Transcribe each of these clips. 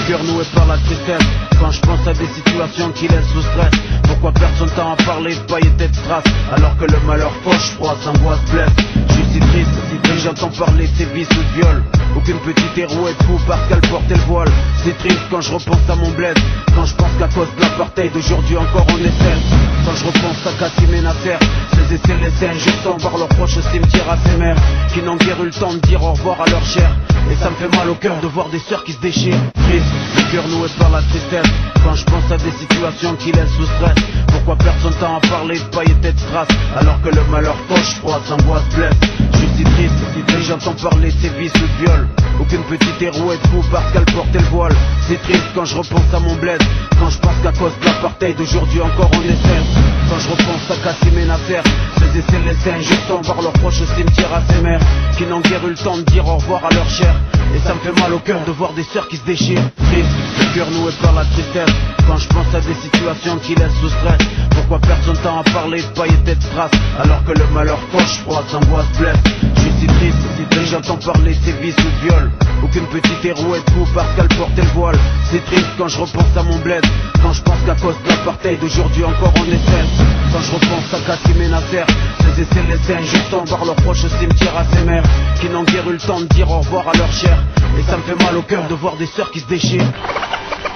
le cœur noué par la tristesse. Quand je pense à des situations qui laissent sous stress. Pourquoi personne t'a en parler de paillettes et de strass, alors que le malheur fauche, froid, s'angoisse, blesse. Je suis si triste, et j'entends parler de ses vices ou de viol. Aucune petite héros est fou parce qu'elle portait le voile. C'est triste quand je repense à mon bled. Quand je pense qu'à cause de l'apartheid d'aujourd'hui encore on est seul. Quand je repense à Kassim et Nasser, ces essais laissés injustants voir leurs proches au cimetière à ces mères qui n'ont guère eu le temps de dire au revoir à leur chair. Et ça me fait mal au cœur de voir des sœurs qui se déchirent. Triste, le cœur noué par la tristesse. Quand je pense à des situations qui laissent sous stress. Pourquoi personne t'a en parler de paillettes et de strass, alors que le malheur fauche, froid, s'angoisse, blesse. Je suis si triste, et j'entends parler de ses vices ou de viol. Aucune petite héros est fou parce qu'elle portait le voile. C'est triste quand je repense à mon bled. Quand je pense qu'à cause de l'apartheid d'aujourd'hui encore on est seul. Quand je repense à Kassim et Nasser, ces essais laissés injustants voir leurs proches au cimetière à ces mères qui n'ont guère eu le temps de dire au revoir à leur chair. Et ça me fait mal au cœur de voir des sœurs qui se déchirent. Triste, le cœur noué par la tristesse. Quand je pense à des situations qui laissent sous stress. Pourquoi personne t'a en parler de paillettes et de strass, alors que le malheur fauche, froid, s'angoisse, blesse. Je suis si triste, et j'entends parler de ses vices ou de viol. Aucune petite héros est fou parce qu'elle portait le voile. C'est triste quand je repense à mon bled. Quand je pense qu'à cause de l'apartheid d'aujourd'hui encore on est seul. Quand je repense à Kassim et Nasser, ces essais laissés injustants voir leurs proches au cimetière à ces mères qui n'ont guère eu le temps de dire au revoir à leur chair. Et ça me fait mal au cœur de voir des sœurs qui se déchirent.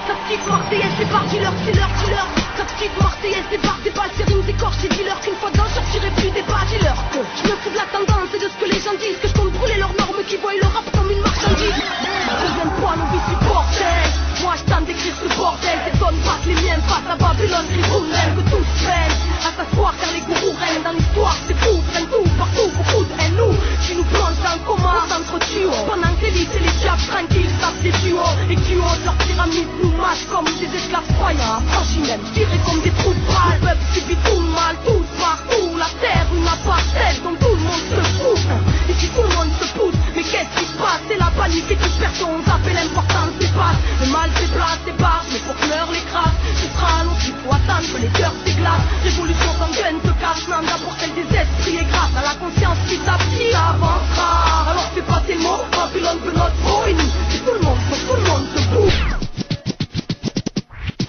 Ta petite marseillaise c'est par dealer, dealer, dealer. Ta petite marseillaise débarque des balles, c'est rimes, des corps, c'est dealer. Qu'une fois dedans, je sortirai plus des bas dealer. Je me fous de la tendance et de ce que les gens disent, que je compte brûler leurs normes qui voient le rap comme une marchandise. Deuxième point, nos vies supporters. Moi je tente d'écrire ce bordel, ces tonnes battent les miennes face à Babylone, tribune même que tous peinent à s'asseoir car les gourous règnent dans l'histoire, c'est fou, prennent tout, partout, beaucoup de haine, nous, tu nous plantes en coma, s'entretuent, pendant que l'élite et les diables tranquilles savent des duos, et qui osent leur pyramide nous mâchent comme des esclaves croyants, affranchis même, tirés comme des trous de balles, le peuple subit tout le mal, tous partout, la terre, une apartheid dont tout le monde se fout, ici tout le monde se pousse, mais qu'est-ce qui se passe, c'est la panique et toute personne appelle l'importance des passes, le mal c'est place, c'est barre, mais pour pleurer les crasses, ce sera long, il faut attendre que les cœurs s'éclatent. Révolution sanguine se casse, n'en pour celle des esprits et grâce à la conscience qui s'appuie, ça avancera. Alors fais passer le mot, Babylone veut notre peau et nous, c'est tout le monde, faut tout le monde se bouge.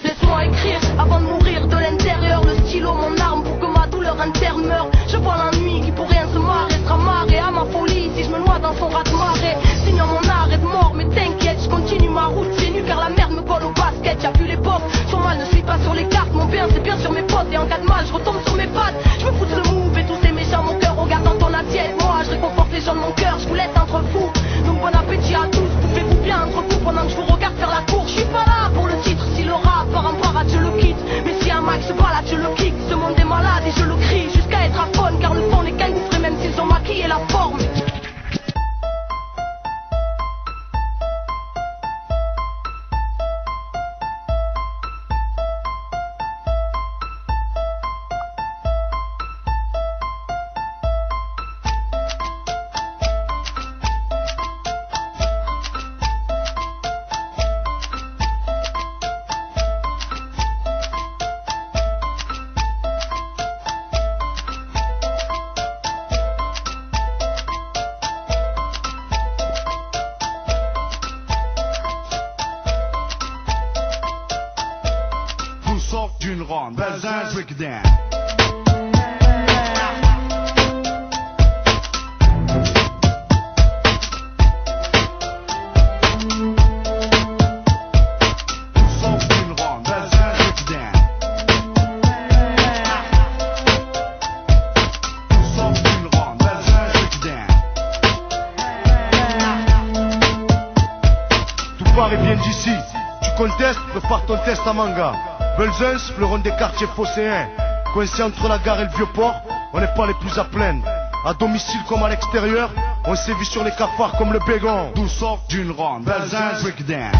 Laisse-moi écrire avant de mourir de l'intérieur, le stylo, mon arme pour que ma douleur interne meure. Je vois l'ennui qui pour rien se marre, sera marré à ma folie si je me noie dans son raz de marée. Signant mon arrêt de mort, mais t'inquiète, je continue ma route, c'est nu car la merde me colle au basket. Y'a plus l'époque, son mal ne suit pas sur les cartes, mon bien c'est bien sur mes potes et en cas de mal je retombe sur mes pattes. Je me fous de ce move et tous ces méchants, mon cœur regarde dans ton assiette. Moi je réconforte les gens de mon cœur, je vous laisse entre vous. Donc bon appétit à tous, bouffez-vous bien entre vous pendant que je vous regarde faire la cour. Je suis pas là pour le titre, si le rap part en parade je le quitte. Mais si un Mac se balade je le kick, ce monde est malade et je le crie jusqu'à être aphone. Car le fond les cailloufrés même s'ils ont maquillé la forme. D'une ronde, Belzins breakdown. Tout part et vient d'ici. Tu contestes, prépare ton test à manga. Belzins, fleuron des quartiers phocéens. Coincé entre la gare et le vieux port, on n'est pas les plus à plaindre. À domicile comme à l'extérieur, on sévit sur les cafards comme le bégon. D'où sort d'une ronde, Belzins breakdown.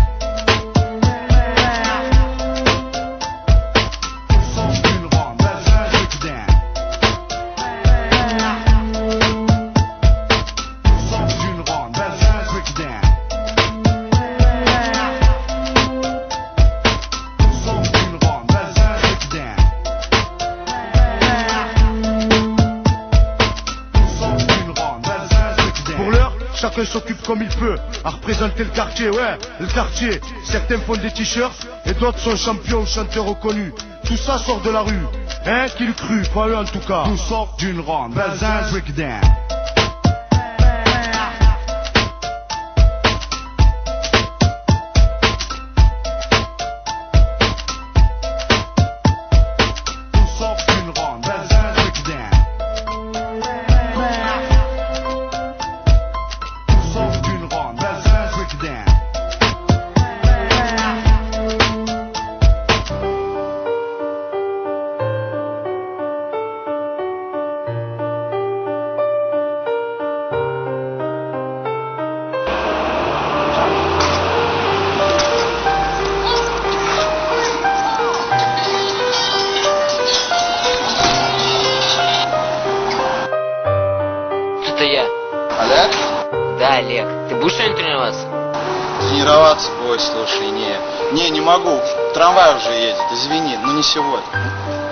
chacun s'occupe comme il peut à représenter le quartier, ouais, le quartier. Certains font des t-shirts et d'autres sont champions ou chanteurs reconnus. Tout ça sort de la rue, hein, qui le crut, pas eux en tout cas. Tout sort d'une ronde, Belzins Breakdown. Это я. Олег? Да, Олег. Ты будешь сегодня тренироваться? Тренироваться, ой, слушай, не могу. Трамвай уже едет, извини, но не сегодня.